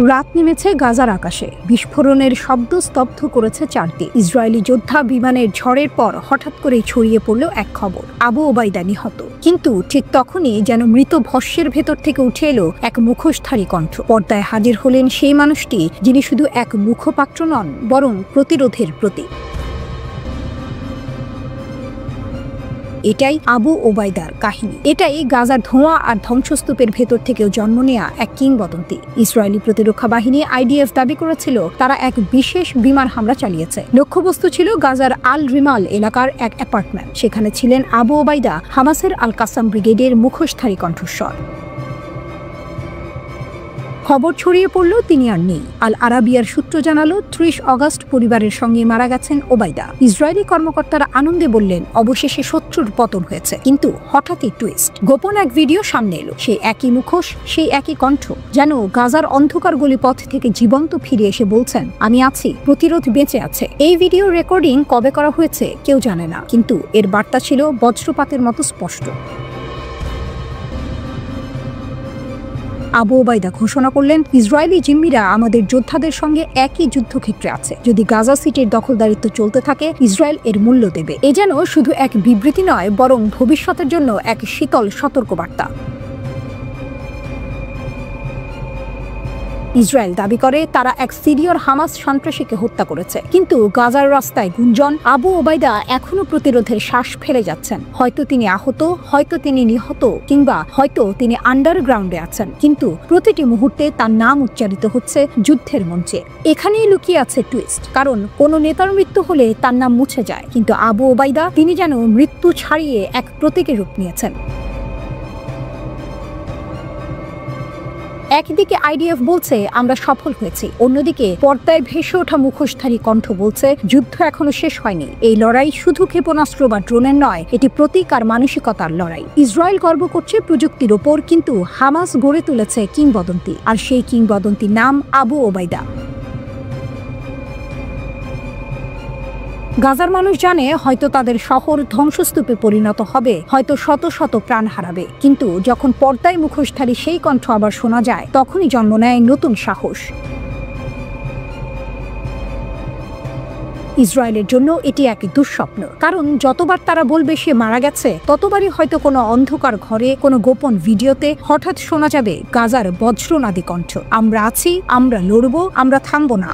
রাত নেমেছে গাজার আকাশে, বিস্ফোরণের শব্দ স্তব্ধ করেছে চারদিক। ইসরায়েলি যোদ্ধা বিমানের ঝড়ের পর হঠাৎ করেই ছড়িয়ে পড়ল এক খবর, আবু ওবাইদা নিহত। কিন্তু ঠিক তখনই যেন মৃত ভস্যের ভেতর থেকে উঠে এলো এক মুখোশধারী কণ্ঠ। পর্দায় হাজির হলেন সেই মানুষটি যিনি শুধু এক মুখপাত্র নন, বরং প্রতিরোধের প্রতীক। এটাই আবু ওবাইদার কাহিনী। এটাই গাজার ধোঁয়া আর ধ্বংসস্তূপের ভেতর থেকেও জন্ম নেয়া এক কিংবদন্তি। ইসরায়েলি প্রতিরক্ষা বাহিনী আইডিএফ দাবি করেছিল তারা এক বিশেষ বিমান হামলা চালিয়েছে। লক্ষ্যবস্তু ছিল গাজার আল রিমাল এলাকার এক অ্যাপার্টমেন্ট। সেখানে ছিলেন আবু ওবাইদা, হামাসের আল কাসাম ব্রিগেডের মুখোশধারী কণ্ঠস্বর। খবর ছড়িয়ে পড়ল তিনি আর নেই। আল আরাবিয়ার সূত্র জানালো ৩০ অগস্ট পরিবারের সঙ্গে মারা গেছেন ওবাইদা। ইসরায়েলি কর্মকর্তারা আনন্দে বললেন অবশেষে শত্রুর পতন হয়েছে। কিন্তু হঠাৎই টুইস্ট, গোপন এক ভিডিও সামনে এলো। সেই একই মুখোশ, সেই একই কণ্ঠ, যেন গাজার অন্ধকার গলিপথ থেকে জীবন্ত ফিরে এসে বলছেন আমি আছি, প্রতিরোধ বেঁচে আছে। এই ভিডিও রেকর্ডিং কবে করা হয়েছে কেউ জানে না, কিন্তু এর বার্তা ছিল বজ্রপাতের মতো স্পষ্ট। আবু ওবাইদা ঘোষণা করলেন ইসরায়েলি জিম্মিরা আমাদের যোদ্ধাদের সঙ্গে একই যুদ্ধক্ষেত্রে আছে। যদি গাজা সিটির দখলদারিত্ব চলতে থাকে, ইসরায়েল এর মূল্য দেবে। এ যেন শুধু এক বিবৃতি নয়, বরং ভবিষ্যতের জন্য এক শীতল সতর্কবার্তা। ইসরায়েল দাবি করে তারা এক সিরিয়ার হামাস সন্ত্রাসীকে হত্যা করেছে, কিন্তু গাজার রাস্তায় গুঞ্জন আবু ওবাইদা এখনো প্রতিরোধের শ্বাস ফেলে যাচ্ছেন। হয়তো তিনি আহত, হয়তো তিনি নিহত, কিংবা হয়তো তিনি আন্ডারগ্রাউন্ডে আছেন, কিন্তু প্রতিটি মুহূর্তে তার নাম উচ্চারিত হচ্ছে যুদ্ধের মঞ্চে। এখানেই লুকিয়ে আছে টুইস্ট, কারণ কোনো নেতার মৃত্যু হলে তার নাম মুছে যায়, কিন্তু আবু ওবাইদা তিনি যেন মৃত্যু ছাড়িয়ে এক প্রতীকের রূপ নিয়েছেন। একদিকে আইডিএফ বলছে আমরা সফল হয়েছি, অন্যদিকে পর্দায় ভেসে ওঠা মুখোশধারী কণ্ঠ বলছে যুদ্ধ এখনো শেষ হয়নি। এই লড়াই শুধু ক্ষেপণাস্ত্র বা ড্রোনের নয়, এটি প্রতীক আর মানসিকতার লড়াই। ইসরায়েল গর্ব করছে প্রযুক্তির ওপর, কিন্তু হামাস গড়ে তুলেছে কিংবদন্তি, আর সেই কিংবদন্তির নাম আবু ওবাইদা। গাজার মানুষ জানে হয়তো তাদের শহর ধ্বংসস্তূপে পরিণত হবে, হয়তো শত শত প্রাণ হারাবে, কিন্তু যখন পর্দায় মুখোশধারী সেই কণ্ঠ আবার শোনা যায়, তখনই জন্ম নেয় নতুন সাহস। ইসরায়েলের জন্য এটি এক দুঃস্বপ্ন, কারণ যতবার তারা বলবে সে মারা গেছে, ততবারই হয়তো কোনো অন্ধকার ঘরে, কোনো গোপন ভিডিওতে হঠাৎ শোনা যাবে গাজার বজ্রনাদী কণ্ঠ, আমরা আছি, আমরা লড়ব, আমরা থামব না।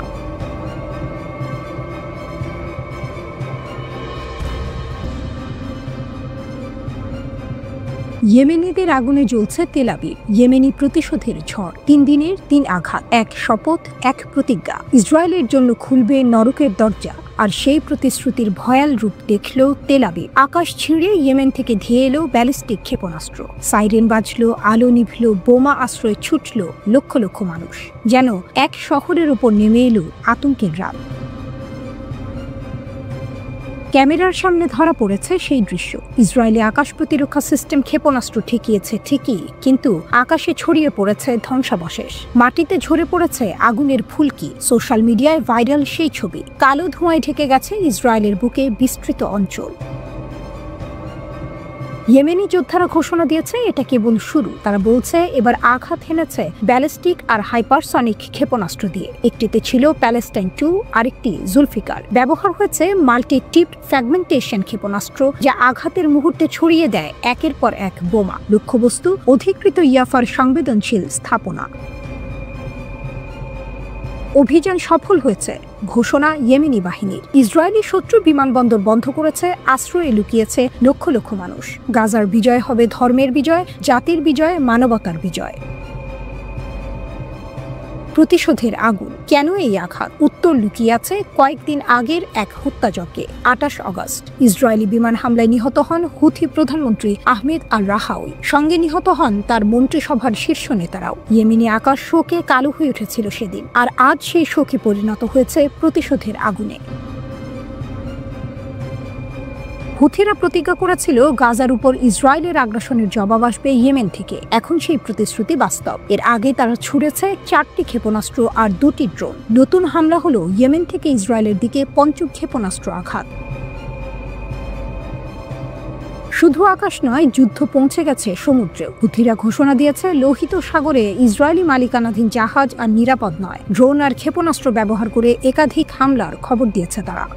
ইয়েমেনিদের আগুনে জ্বলছে তেল আবিব। ইয়েমেনি প্রতিশোধের ঝড়, ৩ দিনের ৩ আঘাত, এক শপথ, এক প্রতিজ্ঞা। ইসরায়েলের জন্য খুলবে নরকের দরজা, আর সেই প্রতিশ্রুতির ভয়াল রূপ দেখল তেল আবিব। আকাশ ছিঁড়ে ইয়েমেন থেকে ধেয়ে এলো ব্যালিস্টিক ক্ষেপণাস্ত্র, সাইরেন বাজলো, আলো নিভল, বোমা আশ্রয়ে ছুটল লক্ষ লক্ষ মানুষ। যেন এক শহরের উপর নেমে এলো আতঙ্কের রাত। ক্যামেরার সামনে ধরা পড়েছে সেই দৃশ্য। ইসরায়েলি আকাশ প্রতিরক্ষা সিস্টেম ক্ষেপণাস্ত্র ঠেকিয়েছে ঠিকই, কিন্তু আকাশে ছড়িয়ে পড়েছে ধ্বংসাবশেষ, মাটিতে ঝরে পড়েছে আগুনের ফুলকি। সোশ্যাল মিডিয়ায় ভাইরাল সেই ছবি, কালো ধোঁয়ায় ঢেকে গেছে ইসরায়েলের বুকে বিস্তৃত অঞ্চল। ইয়েমেনি যোদ্ধারা ঘোষণা দিয়েছে এটা কেবল শুরু। তারা বলছে এবার আঘাত হেনেছে ব্যালিস্টিক আর হাইপারসনিক ক্ষেপণাস্ত্র দিয়ে। একটিতে ছিল প্যালেস্টাইন 2, আরেকটি জুলফিকার। ব্যবহার হয়েছে মাল্টি টিপড ফ্র্যাগমেন্টেশন ক্ষেপণাস্ত্র, যা আঘাতের মুহূর্তে ছড়িয়ে দেয় একের পর এক বোমা। লক্ষ্যবস্তু অধিকৃত ইয়াফার সংবেদনশীল স্থাপনা। অভিযান সফল হয়েছে, ঘোষণা ইয়েমেনি বাহিনীর। ইসরায়েলি শত্রু বিমানবন্দর বন্ধ করেছে, আশ্রয়ে লুকিয়েছে লক্ষ লক্ষ মানুষ। গাজার বিজয় হবে ধর্মের বিজয়, জাতির বিজয়, মানবতার বিজয়। প্রতিশোধের আগুন। কেন এই আঘাত? উত্তর লুকিয়ে আছে কয়েকদিন আগের এক হত্যাযজ্ঞে। ২৮ অগস্ট ইসরায়েলি বিমান হামলায় নিহত হন হুথি প্রধানমন্ত্রী আহমেদ আল রাহাউই। সঙ্গে নিহত হন তার মন্ত্রিসভার শীর্ষ নেতারাও। ইয়েমেনি আকাশ শোকে কালো হয়ে উঠেছিল সেদিন, আর আজ সেই শোকে পরিণত হয়েছে প্রতিশোধের আগুনে। হুথিরা প্রতিজ্ঞা করেছিল গাজার উপর ইসরায়েলের আগ্রাসনের জবাব আসবে ইয়েমেন থেকে। এখন সেই প্রতিশ্রুতি বাস্তব। এর আগে তারা ছুড়েছে 4টি ক্ষেপণাস্ত্র আর 2টি ড্রোন। নতুন হামলা হলো ইয়েমেন থেকে ইসরায়েলের দিকে 5ম ক্ষেপণাস্ত্র আঘাত। শুধু আকাশ নয়, যুদ্ধ পৌঁছে গেছে সমুদ্রেও। হুথিরা ঘোষণা দিয়েছে লোহিত সাগরে ইসরায়েলি মালিকানাধীন জাহাজ আর নিরাপদ নয়। ড্রোন আর ক্ষেপণাস্ত্র ব্যবহার করে একাধিক হামলার খবর দিয়েছে তারা।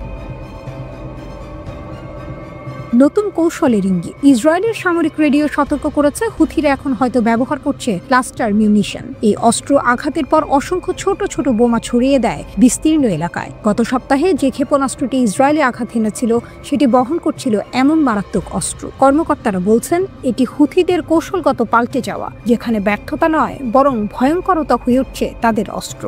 নতুন কৌশলের ইঙ্গিত। ইসরায়েলের সামরিক রেডিও সতর্ক করেছে হুথিরা এখন হয়তো ব্যবহার করছে ক্লাস্টার মিউনিশন। এই অস্ত্র আঘাতের পর অসংখ্য ছোট ছোট বোমা ছড়িয়ে দেয় বিস্তীর্ণ এলাকায়। গত সপ্তাহে যে ক্ষেপণাস্ত্রটি ইসরায়েলে আঘাত হেনেছিল সেটি বহন করছিল এমন মারাত্মক অস্ত্র। কর্মকর্তারা বলছেন এটি হুথিদের কৌশলগত পাল্টে যাওয়া, যেখানে ব্যর্থতা নয় বরং ভয়ঙ্করতা হয়ে উঠছে তাদের অস্ত্র।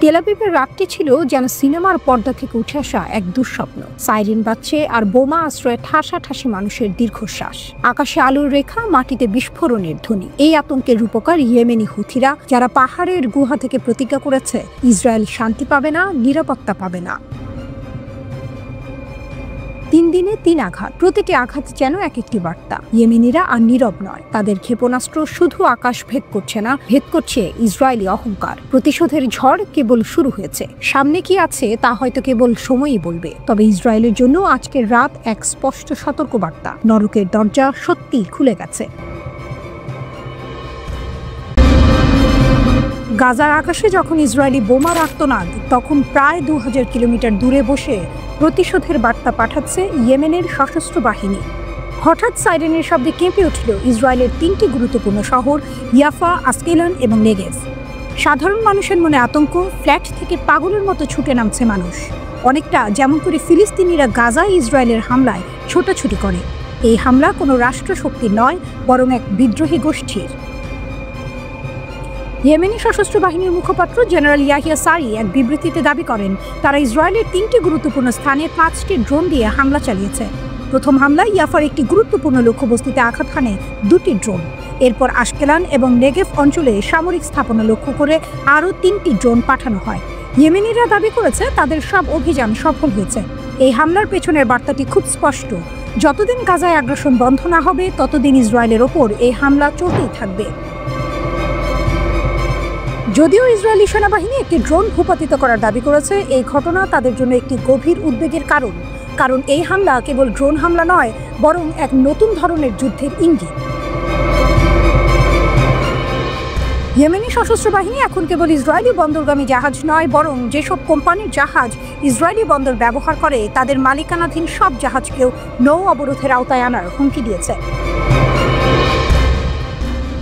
তেল আবিবের রাতটি ছিল যেন সিনেমার পর্দা থেকে উঠে আসা এক দুঃস্বপ্ন। সাইরেন বাজছে আর বোমা আশ্রয়ে ঠাসাঠাসি মানুষের দীর্ঘশ্বাস। আকাশে আলোর রেখা, মাটিতে বিস্ফোরণের ধ্বনি। এই আতঙ্কের রূপকার ইয়েমেনি হুথিরা, যারা পাহাড়ের গুহা থেকে প্রতিজ্ঞা করেছে ইসরায়েল শান্তি পাবে না, নিরাপত্তা পাবে না। 3 দিনে 3 আঘাত, প্রতিটি আঘাত যেন এক একটি বার্তা। ইয়েমেনিরা আর নীরব নয়। তাদের ক্ষেপণাস্ত্র শুধু আকাশ ভেদ করছে না, ভেদ করছে ইসরায়েলি অহংকার। প্রতিশোধের ঝড় কেবল শুরু হয়েছে। সামনে কি আছে তা হয়তো কেবল সময়ই বলবে। তবে ইসরায়েলের জন্য আজকের রাত এক স্পষ্ট সতর্কবার্তা। নরকের দরজা সত্যি খুলে গেছে। গাজার আকাশে যখন ইসরায়েলি বোমার আর্তনাদ, তখন প্রায় 2000 কিলোমিটার দূরে বসে প্রতিশোধের বার্তা পাঠাচ্ছে ইয়েমেনের সশস্ত্র বাহিনী। হঠাৎ সাইরেনের শব্দে কেঁপে উঠল ইসরায়েলের 3টি গুরুত্বপূর্ণ শহর, ইয়াফা, আস্কেলন এবং নেগেভ। সাধারণ মানুষের মনে আতঙ্ক। ফ্ল্যাট থেকে পাগলের মতো ছুটে নামছে মানুষ, অনেকটা যেমন করে ফিলিস্তিনিরা গাজায় ইসরায়েলের হামলায় ছোটাছুটি করে। এই হামলা কোনো রাষ্ট্রশক্তির নয়, বরং এক বিদ্রোহী গোষ্ঠীর। ইয়েমেনি সশস্ত্র বাহিনীর মুখপাত্র জেনারেল ইয়াহিয়া সারি এক বিবৃতিতে দাবি করেন তারা ইসরায়েলের 3টি গুরুত্বপূর্ণ স্থানে 5টি ড্রোন দিয়ে হামলা চালিয়েছে। প্রথম হামলায় ইয়াফার একটি গুরুত্বপূর্ণ লক্ষ্যবস্তুতে আঘাত হানে 2টি ড্রোন। এরপর আশকেলান এবং নেগেভ অঞ্চলে সামরিক স্থাপনা লক্ষ্য করে আরও 3টি ড্রোন পাঠানো হয়। ইয়েমেনিরা দাবি করেছে তাদের সব অভিযান সফল হয়েছে। এই হামলার পেছনের বার্তাটি খুব স্পষ্ট। যতদিন গাজায় আগ্রাসন বন্ধ না হবে, ততদিন ইসরায়েলের ওপর এই হামলা চলতেই থাকবে। যদিও ইসরায়েলি সেনাবাহিনী একটি ড্রোন ভূপাতিত করার দাবি করেছে, এই ঘটনা তাদের জন্য একটি গভীর উদ্বেগের কারণ এই হামলা কেবল ড্রোন হামলা নয়, বরং এক নতুন ধরনের যুদ্ধের ইঙ্গিত। ইয়েমেনি সশস্ত্র বাহিনী এখন কেবল ইসরায়েলি বন্দরগামী জাহাজ নয়, বরং যেসব কোম্পানির জাহাজ ইসরায়েলি বন্দর ব্যবহার করে তাদের মালিকানাধীন সব জাহাজকেও নৌ অবরোধের আওতায় আনার হুমকি দিয়েছে।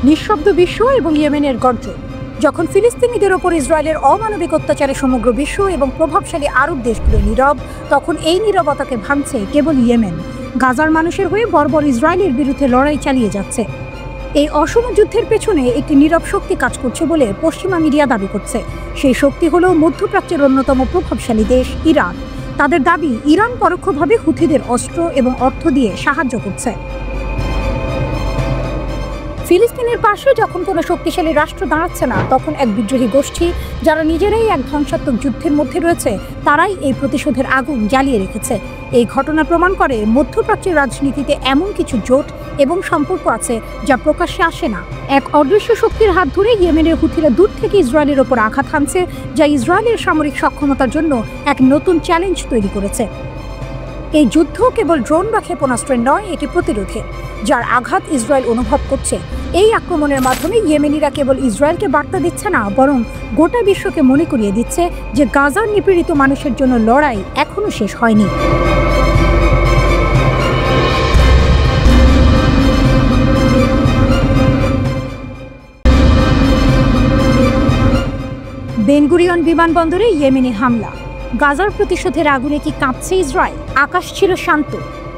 নিঃশব্দ বিশ্ব এবং ইয়েমেনের গর্জন। যখন ফিলিস্তিনিদের ওপর ইসরায়েলের অমানবিক অত্যাচারে সমগ্র বিশ্ব এবং প্রভাবশালী আরব দেশগুলো নীরব, তখন এই নীরবতাকে ভাঙছে কেবল ইয়েমেন। গাজার মানুষের হয়ে বর্বর ইসরায়েলের বিরুদ্ধে লড়াই চালিয়ে যাচ্ছে। এই অসম যুদ্ধের পেছনে একটি নীরব শক্তি কাজ করছে বলে পশ্চিমা মিডিয়া দাবি করছে। সেই শক্তি হলো মধ্যপ্রাচ্যের অন্যতম প্রভাবশালী দেশ ইরান। তাদের দাবি ইরান পরোক্ষভাবে হুথিদের অস্ত্র এবং অর্থ দিয়ে সাহায্য করছে। ফিলিস্তিনের পাশে যখন কোনো শক্তিশালী রাষ্ট্র দাঁড়াচ্ছে না, তখন এক বিদ্রোহী গোষ্ঠী, যারা নিজেরাই এক ধ্বংসাত্মক যুদ্ধের মধ্যে রয়েছে, তারাই এই প্রতিশোধের আগুন জ্বালিয়ে রেখেছে। এই ঘটনা প্রমাণ করে মধ্যপ্রাচ্যের রাজনীতিতে এমন কিছু জোট এবং সম্পর্ক আছে যা প্রকাশ্যে আসে না। এক অদৃশ্য শক্তির হাত ধরে ইয়েমেনের হুথিরা দূর থেকে ইসরায়েলের ওপর আঘাত হানছে, যা ইসরায়েলের সামরিক সক্ষমতার জন্য এক নতুন চ্যালেঞ্জ তৈরি করেছে। এই যুদ্ধ কেবল ড্রোন বা ক্ষেপণাস্ত্রের নয়, এটি প্রতিরোধের, যার আঘাত ইসরায়েল অনুভব করছে। এই আক্রমণের মাধ্যমে ইয়েমেনিরা কেবল ইসরায়েলকে বার্তা দিচ্ছে না, বরং গোটা বিশ্বকে মনে করিয়ে দিচ্ছে যে গাজার নিপীড়িত মানুষের জন্য লড়াই এখনো শেষ হয়নি। বেনগুরিয়ন বিমানবন্দরে ইয়েমেনি হামলা। গাজার প্রতিশোধের আগুনে কি কাঁপছে ইসরায়েল? আকাশ ছিল শান্ত,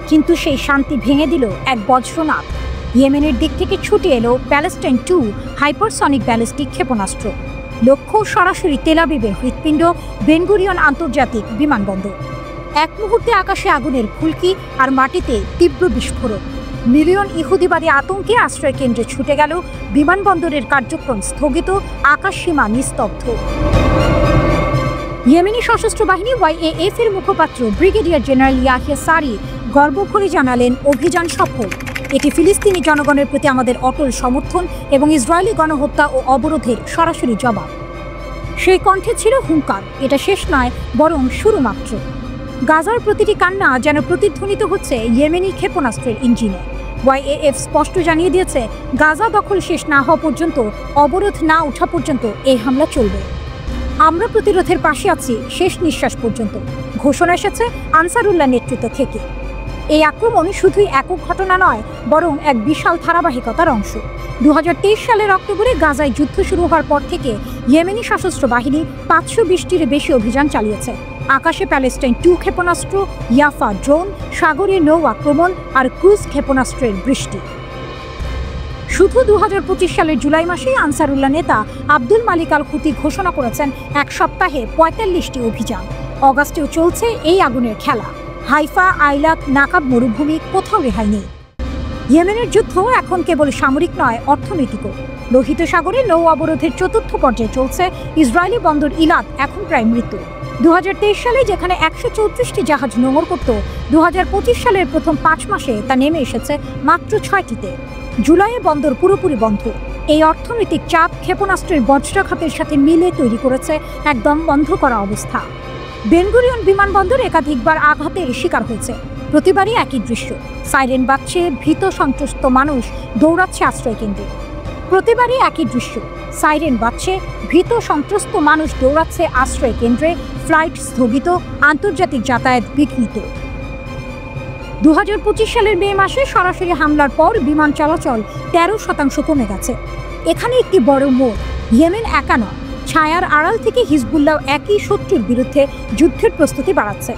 কিন্তু সেই শান্তি ভেঙে দিল এক বজ্রনাদ। ইয়েমেনের দিক থেকে ছুটে এলো প্যালেস্টাইন 2 হাইপারসনিক ব্যালিস্টিক ক্ষেপণাস্ত্র। লক্ষ্য সরাসরি তেল আবিবের হৃৎপিণ্ড, বেনগুরিয়ন আন্তর্জাতিক বিমানবন্দর। এক মুহূর্তে আকাশে আগুনের ফুলকি আর মাটিতে তীব্র বিস্ফোরণ। মিলিয়ন ইহুদিবাদী আতঙ্কে আশ্রয় কেন্দ্রে ছুটে গেল। বিমানবন্দরের কার্যক্রম স্থগিত, আকাশ সীমা নিস্তব্ধ। ইয়েমেনি সশস্ত্র বাহিনী YAF এর মুখপাত্র ব্রিগেডিয়ার জেনারেল ইয়াহিয়া সারি গর্ব করে জানালেন, অভিযান সফল। এটি ফিলিস্তিনি জনগণের প্রতি আমাদের অটল সমর্থন এবং ইসরায়েলি গণহত্যা ও অবরোধের সরাসরি জবাব। সেই কণ্ঠে ছিল হুঙ্কার, এটা শেষ নয়, বরং শুরু মাত্র। গাজার প্রতিটি কান্না যেন প্রতিধ্বনিত হচ্ছে ইয়েমেনি ক্ষেপণাস্ত্রের ইঞ্জিনে। ওয়াইএএফ স্পষ্ট জানিয়ে দিয়েছে, গাজা দখল শেষ না হওয়া পর্যন্ত, অবরোধ না ওঠা পর্যন্ত এই হামলা চলবে। আমরা প্রতিরোধের পাশে আছি শেষ নিঃশ্বাস পর্যন্ত, ঘোষণা এসেছে আনসারুল্লাহ নেতৃত্ব থেকে। এই আক্রমণ শুধুই একক ঘটনা নয়, বরং এক বিশাল ধারাবাহিকতার অংশ। 2023 সালের অক্টোবরে গাজায় যুদ্ধ শুরু হওয়ার পর থেকে ইয়েমেনি সশস্ত্র বাহিনী 520টির বেশি অভিযান চালিয়েছে। আকাশে প্যালেস্টাইন 2 ক্ষেপণাস্ত্র, ইয়াফা ড্রোন, সাগরে নৌ আক্রমণ আর ক্রুজ ক্ষেপণাস্ত্রের বৃষ্টি। শুধু 2025 সালের জুলাই মাসেই আনসারুল্লাহ নেতা আব্দুল মালিক আল হুতি ঘোষণা করেছেন 1 সপ্তাহে 45টি অভিযান। অগাস্টেও চলছে এই আগুনের খেলা। হাইফা, আইলাত, নাকাব মরুভূমি, কোথাও রেহাই নেই। ইয়েমেনের যুদ্ধ এখন কেবল সামরিক নয়, অর্থনৈতিকও। লোহিত সাগরে নৌ অবরোধের 4র্থ পর্যায়ে চলছে। ইসরায়েলি বন্দর ইলাত এখন প্রায় মৃত। 2023 সালে যেখানে 134টি জাহাজ নোঙর করত, 2025 সালের প্রথম 5 মাসে তা নেমে এসেছে মাত্র 6টিতে। জুলাইয়ে বন্দর পুরোপুরি বন্ধ। এই অর্থনৈতিক চাপ ক্ষেপণাস্ত্রের বজ্রাঘাতের সাথে মিলে তৈরি করেছে একদম বন্ধ করা অবস্থা। বেনগুরিয়ন বিমানবন্দর একাধিকবার আঘাতের শিকার হয়েছে। প্রতিবারই একই দৃশ্য, সাইরেন বাজছে, ভীত সন্ত্রস্ত মানুষ দৌড়াচ্ছে আশ্রয় কেন্দ্রে। প্রতিবারই একই দৃশ্য, সাইরেন বাজছে, ভীত সন্ত্রস্ত মানুষ দৌড়াচ্ছে আশ্রয় কেন্দ্রে, ফ্লাইট স্থগিত, আন্তর্জাতিক যাতায়াত বিঘ্নিত। 2025 সালের মে মাসে সরাসরি হামলার পর বিমান চলাচল 13% কমে গেছে। এখানে একটি বড় মোড়, ইয়েমেন একা নয়, ছায়ার আড়াল থেকে হিজবুল্লাহ একই শত্রুর বিরুদ্ধে যুদ্ধের প্রস্তুতি বাড়াচ্ছে।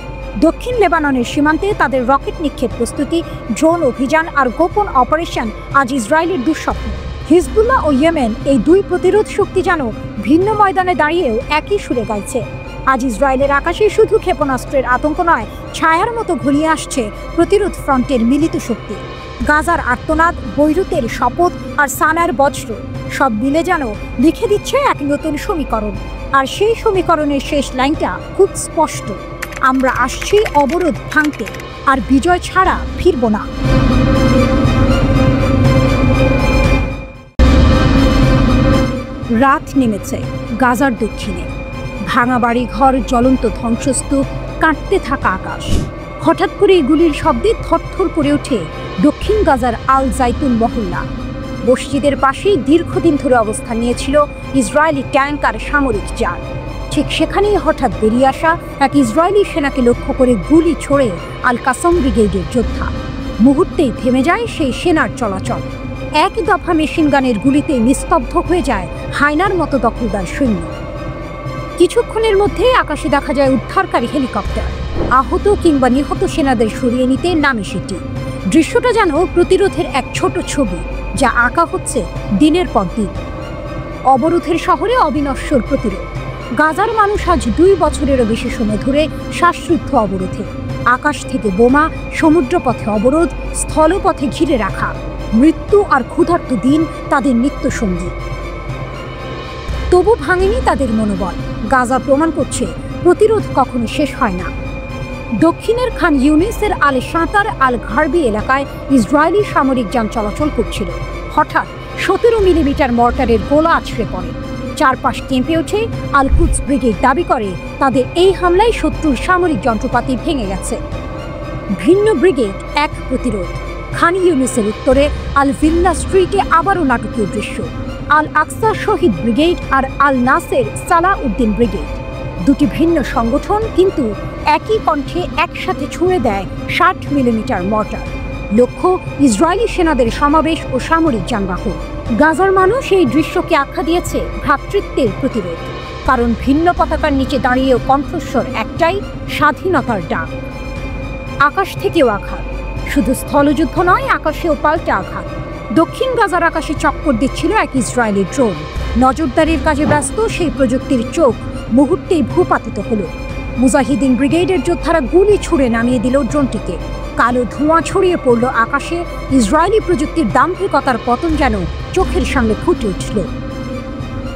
দক্ষিণ লেবাননের সীমান্তে তাদের রকেট নিক্ষেপ প্রস্তুতি, ড্রোন অভিযান আর গোপন অপারেশন আজ ইসরায়েলের দুঃস্বপ্ন। হিজবুল্লাহ ও ইয়েমেন, এই দুই প্রতিরোধ শক্তি যেন ভিন্ন ময়দানে দাঁড়িয়েও একই সুরে গাইছে। আজ ইসরায়েলের আকাশে শুধু ক্ষেপণাস্ত্রের আতঙ্ক নয়, ছায়ার মতো ঘুরিয়ে আসছে প্রতিরোধ ফ্রন্টের মিলিত শক্তি। গাজার আর্তনাদ, বৈরুতের শপথ আর সানার বজ্র সব মিলে যেন লিখে দিচ্ছে এক নতুন সমীকরণ। আর সেই সমীকরণের শেষ লাইনটা খুব স্পষ্ট, আমরা আসছি অবরোধ ভাঙতে, আর বিজয় ছাড়া ফিরব না। রাত নেমেছে গাজার দক্ষিণে। ভাঙা বাড়ি ঘর, জ্বলন্ত ধ্বংসস্তূপ, কাঁপতে থাকা আকাশ। হঠাৎ করে গুলির শব্দে থরথর করে ওঠে দক্ষিণ গাজার আল জাইতুন মহল্লা। মসজিদের পাশেই দীর্ঘদিন ধরে অবস্থান নিয়েছিল ইসরায়েলি ট্যাঙ্ক আর সামরিক যান। ঠিক সেখানেই হঠাৎ বেরিয়ে আসা এক ইসরায়েলি সেনাকে লক্ষ্য করে গুলি ছোড়ে আল কাসম ব্রিগেডের যোদ্ধা। মুহূর্তেই থেমে যায় সেই সেনার চলাচল। এক দফা মেশিন গানের গুলিতে নিস্তব্ধ হয়ে যায় হায়নার মতো দখলদার সৈন্য। কিছুক্ষণের মধ্যে আকাশে দেখা যায় উদ্ধারকারী হেলিকপ্টার। আহত কিংবা নিহত সেনাদের সরিয়ে নিতে নামে সেটি। দৃশ্যটা যেন প্রতিরোধের এক ছোট ছবি, যা আঁকা হচ্ছে দিনের পর দিন। অবরোধের শহরে অবিনশ্বর প্রতিরোধ। গাজার মানুষ আজ 2 বছরেরও বেশি সময় ধরে শ্বাসরুদ্ধ অবরোধে। আকাশ থেকে বোমা, সমুদ্রপথে অবরোধ, স্থলপথে ঘিরে রাখা। মৃত্যু আর ক্ষুধার্ত দিন তাদের নিত্যসঙ্গী। তবু ভাঙেনি তাদের মনোবল। গাজা প্রমাণ করছে প্রতিরোধ কখনো শেষ হয় না। দক্ষিণের খান ইউনিসের আল সাঁতার আল ঘারবি এলাকায় ইসরায়েলি সামরিক যান চলাচল করছিল। হঠাৎ 17 মিলিমিটার মর্টারের গোলা আছড়ে পড়ে। চারপাশ কেঁপে ওঠে। আল কুদস ব্রিগেড দাবি করে তাদের এই হামলায় শত্রুর সামরিক যন্ত্রপাতি ভেঙে গেছে। ভিন্ন ব্রিগেড এক প্রতিরোধ। খান ইউনিসের উত্তরে আল ভিল্লা স্ট্রিটে আবারও নাটকীয় দৃশ্য। আল আকসা শহীদ ব্রিগেড আর আল নাসের সালাহ উদ্দিন ব্রিগেড, দুটি ভিন্ন সংগঠন, কিন্তু একই কণ্ঠে একসাথে ছুঁড়ে দেয় 60 মিলিমিটার মর্টার। লক্ষ্য ইসরায়েলি সেনাদের সমাবেশ ও সামরিক যানবাহন। গাজার মানুষ এই দৃশ্যকে আখ্যা দিয়েছে ভ্রাতৃত্বের প্রতিরোধ। কারণ ভিন্ন পতাকার নিচে দাঁড়িয়েও কণ্ঠস্বর একটাই, স্বাধীনতার ডাক। আকাশ থেকেও আঘাত, শুধু স্থলযুদ্ধ নয়, আকাশেও পাল্টা আঘাত। দক্ষিণ গাজার আকাশে চক্কর দিচ্ছিল এক ইসরায়েলি ড্রোন। নজরদারির কাজে ব্যস্ত সেই প্রযুক্তির চোখ মুহূর্তেই ভূপাতিত হলো। মুজাহিদিন ব্রিগেডের যোদ্ধারা গুলি ছুড়ে নামিয়ে দিল ড্রোনটিকে। কালো ধোঁয়া ছড়িয়ে পড়ল আকাশে। ইসরায়েলি প্রযুক্তির দাম্ভিকতার পতন যেন চোখের সামনে ফুটে উঠল।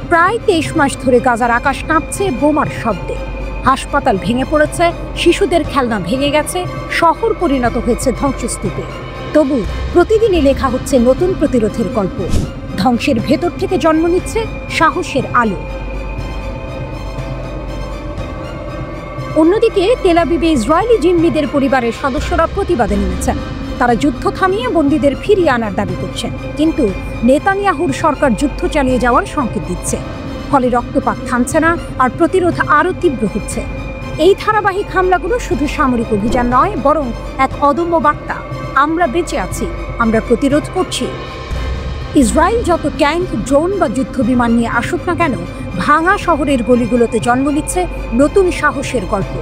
প্রায় 23 মাস ধরে গাজার আকাশ কাঁপছে বোমার শব্দে। হাসপাতাল ভেঙে পড়েছে, শিশুদের খেলনা ভেঙে গেছে, শহর পরিণত হয়েছে ধ্বংসস্তূপে। তবু প্রতিদিনই লেখা হচ্ছে নতুন প্রতিরোধের গল্প। ধ্বংসের ভেতর থেকে জন্ম নিচ্ছে সাহসের আলো। অন্যদিকে তেল আবিবে ইসরায়েলি জিম্মিদের পরিবারের সদস্যরা প্রতিবাদে নেমেছেন। তারা যুদ্ধ থামিয়ে বন্দীদের ফিরিয়ে আনার দাবি করছেন, কিন্তু নেতানিয়াহুর সরকার যুদ্ধ চালিয়ে যাওয়ার সংকেত দিচ্ছে। ফলে রক্তপাত থামছে না, আর প্রতিরোধ আরও তীব্র হচ্ছে। এই ধারাবাহিক হামলাগুলো শুধু সামরিক অভিযান নয়, বরং এক অদম্য বার্তা: আমরা বেঁচে আছি, আমরা প্রতিরোধ করছি। ইসরায়েল যত ট্যাঙ্ক, ড্রোন বা যুদ্ধ বিমান নিয়ে আসুক না কেন, ভাঙা শহরের গলিগুলোতে জন্ম নিচ্ছে নতুন সাহসের গল্প।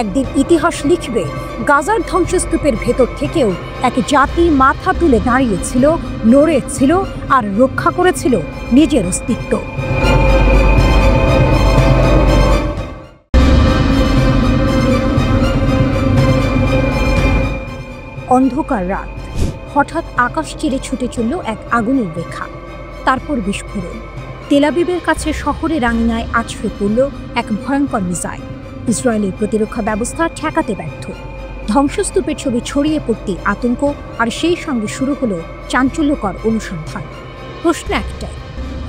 একদিন ইতিহাস লিখবে, গাজার ধ্বংসস্তূপের ভেতর থেকেও এক জাতি মাথা তুলে দাঁড়িয়েছিল, লড়েছিল আর রক্ষা করেছিল নিজের অস্তিত্ব। অন্ধকার রাত, হঠাৎ আকাশ চিরে ছুটে চলল এক আগুনের রেখা, তারপর বিস্ফোরণ। তেল আবিবের কাছে শহরের আঙিনায় আছড়ে পড়ল এক ভয়ঙ্কর মিসাইল। ইসরায়েলের প্রতিরক্ষা ব্যবস্থা ঠেকাতে ব্যর্থ। ধ্বংসস্তূপের ছবি ছড়িয়ে পড়তে আতঙ্ক, আর সেই সঙ্গে শুরু হলো চাঞ্চল্যকর অনুসন্ধান। প্রশ্ন একটাই: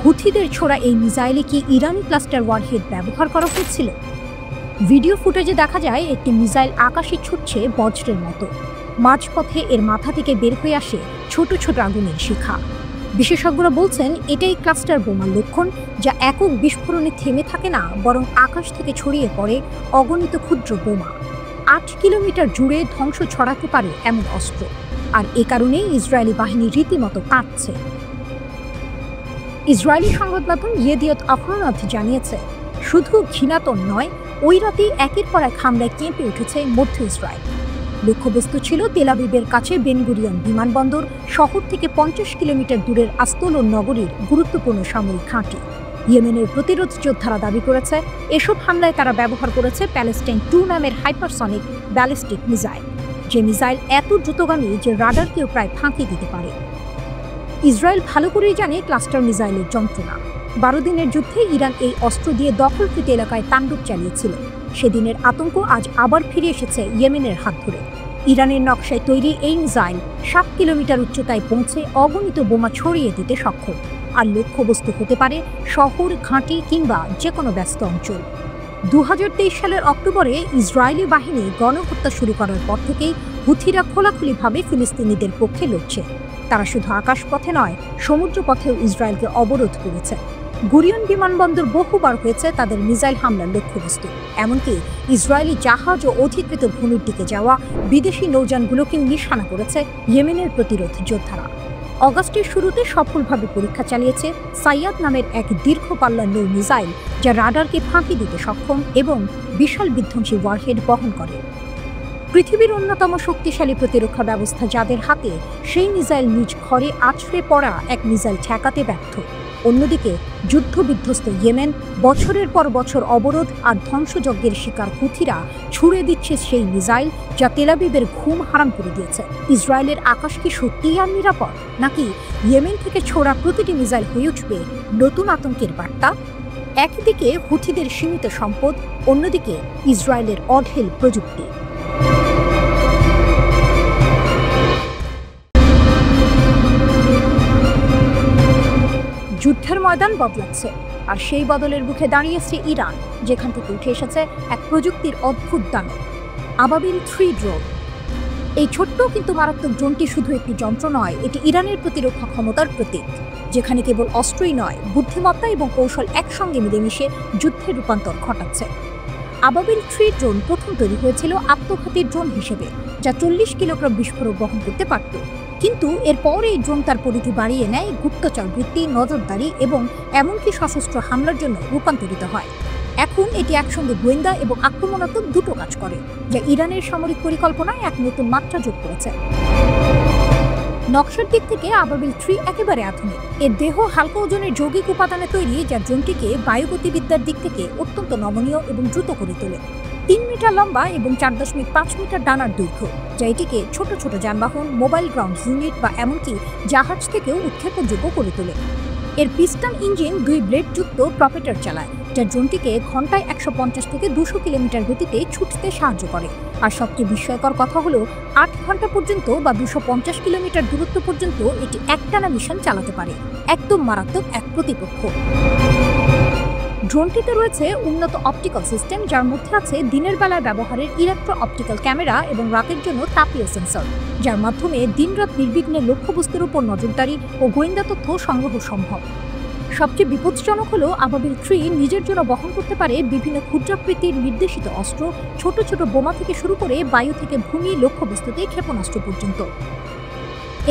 হুথিদের ছোড়া এই মিসাইলে কি ইরানি ক্লাস্টার ওয়ারহেড ব্যবহার করা হয়েছিল? ভিডিও ফুটেজে দেখা যায় একটি মিসাইল আকাশে ছুটছে বজ্রের মতো। মাঝপথে এর মাথা থেকে বের হয়ে আসে ছোট ছোট আগুনের শিখা। বিশেষজ্ঞরা বলছেন এটাই ক্লাস্টার বোমার লক্ষণ, যা একক বিস্ফোরণে থেমে থাকে না, বরং আকাশ থেকে ছড়িয়ে পড়ে অগণিত ক্ষুদ্র বোমা। 8 কিলোমিটার জুড়ে ধ্বংস ছড়াতে পারে এমন অস্ত্র, আর এ কারণেই ইসরায়েলি বাহিনী রীতিমতো কাঁপছে। ইসরায়েলি সংবাদ মাধ্যম ইয়েদিয়ত আহরোনথ জানিয়েছে, শুধু ঘৃণাতন নয়, ওই রাতেই একের পর এক হামলায় কেঁপে উঠেছে মধ্য ইসরায়েল। লক্ষ্যবস্তু ছিল তেল আবিবের কাছে বেন গুরিয়ন বিমানবন্দর, শহর থেকে 50 কিলোমিটার দূরের আস্তোলন নগরীর গুরুত্বপূর্ণ সামরিক ঘাঁটি। ইয়েমেনের প্রতিরোধ যোদ্ধারা দাবি করেছে, এসব হামলায় তারা ব্যবহার করেছে প্যালেস্টাইন 2 নামের হাইপারসনিক ব্যালিস্টিক মিসাইল, যে মিসাইল এত দ্রুতগামী যে রাডারকেও প্রায় ফাঁকি দিতে পারে। ইসরায়েল ভালো করেই জানে ক্লাস্টার মিসাইলের যন্ত্রণা। 12 দিনের যুদ্ধে ইরান এই অস্ত্র দিয়ে দখলকৃত এলাকায় তাণ্ডব চালিয়েছিল। সেদিনের আতঙ্ক আজ আবার ফিরে এসেছে ইয়েমেনের হাত ধরে। ইরানের নকশায় তৈরি এই মিসাইল 7 কিলোমিটার উচ্চতায় পৌঁছে অগণিত বোমা ছড়িয়ে দিতে সক্ষম, আর লক্ষ্যবস্তু হতে পারে শহর, ঘাঁটি কিংবা যে কোনো ব্যস্ত অঞ্চল। 2023 সালের অক্টোবরে ইসরায়েলি বাহিনী গণহত্যা শুরু করার পর থেকেই হুথিরা খোলাখুলিভাবে ফিলিস্তিনিদের পক্ষে লড়ছে। তারা শুধু আকাশপথে নয়, সমুদ্রপথেও ইসরায়েলকে অবরোধ করেছে। গুরিয়ন বিমানবন্দর বহুবার হয়েছে তাদের মিসাইল হামলার লক্ষ্যবস্তু। এমনকি ইসরায়েলি জাহাজ ও অধিকৃত ভূমির দিকে যাওয়া বিদেশি নৌযানগুলোকেও নিশানা করেছে ইয়েমেনের প্রতিরোধ যোদ্ধারা। অগাস্টের শুরুতে সফলভাবে পরীক্ষা চালিয়েছে সাইয়াদ নামের এক দীর্ঘ পাল্লার নৌ মিসাইল, যা রাডারকে ফাঁকি দিতে সক্ষম এবং বিশাল বিধ্বংসী ওয়ারহেড বহন করে। পৃথিবীর অন্যতম শক্তিশালী প্রতিরক্ষা ব্যবস্থা যাদের হাতে, সেই মিসাইল নিজ ঘরে আছড়ে পড়া এক মিসাইল ঠেকাতে ব্যর্থ। অন্যদিকে যুদ্ধবিধ্বস্ত ইয়েমেন, বছরের পর বছর অবরোধ আর ধ্বংসযজ্ঞের শিকার হুথিরা ছুড়ে দিচ্ছে সেই মিসাইল, যা তেল আবিবের ঘুম হারাম করে দিয়েছে। ইসরায়েলের আকাশ কি সত্যিই আর নিরাপদ, নাকি ইয়েমেন থেকে ছোড়া প্রতিটি মিসাইল হয়ে উঠবে নতুন আতঙ্কের বার্তা? একদিকে হুথিদের সীমিত সম্পদ, অন্যদিকে ইসরায়েলের অঢেল প্রযুক্তি। যুদ্ধের ময়দান বদলাচ্ছে, আর সেই বদলের মুখে দাঁড়িয়েছে ইরান, যেখান থেকে উঠে এসেছে এক প্রযুক্তির অদ্ভুত দানব, আবাবিল 3 ড্রোন। এই ছোট্ট কিন্তু মারাত্মক ড্রোনটি শুধু একটি যন্ত্র নয়, এটি ইরানের প্রতিরক্ষা ক্ষমতার প্রতীক, যেখানে কেবল অস্ত্রই নয়, বুদ্ধিমত্তা এবং কৌশল একসঙ্গে মিলেমিশে যুদ্ধের রূপান্তর ঘটাচ্ছে। আবাবিল 3 ড্রোন প্রথম তৈরি হয়েছিল আত্মঘাতী ড্রোন হিসেবে, যা 40 কিলোগ্রাম বিস্ফোরক বহন করতে পারত। কিন্তু এরপর এই ড্রোন তার পরিধি বাড়িয়ে নেয়, গুপ্তচর বৃত্তি, নজরদারি এবং এমনকি সশস্ত্র হামলার জন্য রূপান্তরিত হয়। এখন এটি একসঙ্গে গোয়েন্দা এবং আক্রমণাত্মক দুটো কাজ করে, যা ইরানের সামরিক পরিকল্পনায় এক নতুন মাত্রা যোগ করেছে। নকশার দিক থেকে আবাবিল 3 একেবারে আধুনিক। এর দেহ হালকা ওজনের যৌগিক উপাদানে তৈরি, যা ড্রোনটিকে বায়ুগতিবিদ্যার দিক থেকে অত্যন্ত নমনীয় এবং দ্রুত করে তোলে। 3 মিটার লম্বা এবং 4.5 মিটার ডানার দৈর্ঘ্য, যা এটিকে ছোট ছোট যানবাহন, মোবাইল গ্রাউন্ড ইউনিট বা এমনকি জাহাজ থেকেও উৎক্ষেপণযোগ্য করে তোলে। এর পিস্টন ইঞ্জিন 2 ব্লেডযুক্ত প্রপেটার চালায়, যা ড্রোনটিকে ঘন্টায় 150 থেকে 200 কিলোমিটার গতিতে ছুটতে সাহায্য করে। আর সবচেয়ে বিস্ময়কর কথা হলো, 8 ঘন্টা পর্যন্ত বা 250 কিলোমিটার দূরত্ব পর্যন্ত এটি একটানা মিশন চালাতে পারে। একদম মারাত্মক এক প্রতিপক্ষ। ড্রোনটিতে রয়েছে উন্নত অপটিক্যাল সিস্টেম, যার মধ্যে আছে দিনের বেলায় ব্যবহারের ইলেকট্রো অপটিক্যাল ক্যামেরা এবং রাতের জন্য তাপীয় সেন্সর, যার মাধ্যমে দিনরাত নির্বিঘ্নে লক্ষ্যবস্তুর উপর নজরদারি ও গোয়েন্দা তথ্য সংগ্রহ সম্ভব। সবচেয়ে বিপজ্জনক হলো আবাবিল 3 নিজের জন্য বহন করতে পারে বিভিন্ন ক্ষুদ্রাকৃতির নির্দেশিত অস্ত্র, ছোট ছোট বোমা থেকে শুরু করে বায়ু থেকে ভূমি লক্ষ্যবস্তুতে ক্ষেপণাস্ত্র পর্যন্ত।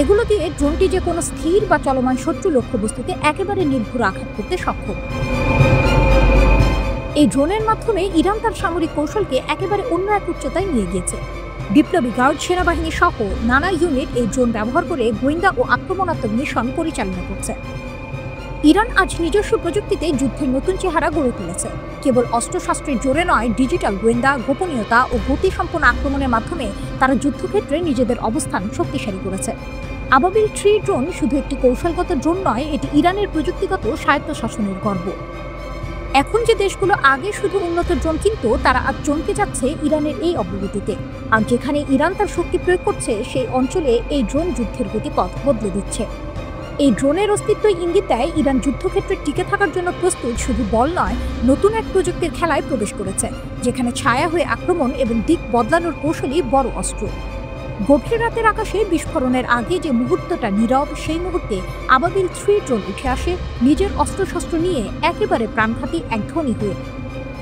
এগুলো দিয়ে ড্রোনটি যে কোনো স্থির বা চলমান শত্রু লক্ষ্যবস্তুতে একেবারে নির্ভুল আঘাত করতে সক্ষম। এই ড্রোনের মাধ্যমে ইরান তার সামরিক কৌশলকে একেবারে অন্য এক উচ্চতায় নিয়ে গিয়েছে। বিপ্লবী গার্ড, সেনাবাহিনী সহ নানা ইউনিট এই ড্রোন ব্যবহার করে গোয়েন্দা ও আক্রমণাত্মক মিশন পরিচালনা করছে। ইরান আজ নিজস্ব প্রযুক্তিতে যুদ্ধের নতুন চেহারা গড়ে তুলেছে। কেবল অস্ত্রশস্ত্রের জোরে নয়, ডিজিটাল গোয়েন্দা, গোপনীয়তা ও গতিসম্পন্ন আক্রমণের মাধ্যমে তারা যুদ্ধক্ষেত্রে নিজেদের অবস্থান শক্তিশালী করেছে। আবাবিল 3 ড্রোন শুধু একটি কৌশলগত ড্রোন নয়, এটি ইরানের প্রযুক্তিগত স্বায়ত্তশাসনের গর্ব। এখন যে দেশগুলো আগে শুধু উন্নত ড্রোন কিনতো, তারা আজ চমকে যাচ্ছে ইরানের এই অগ্রগতিতে। আর যেখানে ইরান তার শক্তি প্রয়োগ করছে, সেই অঞ্চলে এই ড্রোন যুদ্ধের গতিপথ বদলে দিচ্ছে। এই ড্রোনের অস্তিত্ব ইঙ্গিত দেয় ইরান যুদ্ধক্ষেত্রে টিকে থাকার জন্য প্রস্তুত, শুধু বল নয়, নতুন এক প্রযুক্তির খেলায় প্রবেশ করেছে, যেখানে ছায়া হয়ে আক্রমণ এবং দিক বদলানোর কৌশলই বড় অস্ত্র। গভীর রাতের আকাশে বিস্ফোরণের আগে যে মুহূর্তটা নীরব, সেই মুহূর্তে আবাবিল 3 ড্রোন উঠে আসে নিজের অস্ত্রশস্ত্র নিয়ে, একেবারে প্রাণঘাতী এক ধ্বনি হয়ে।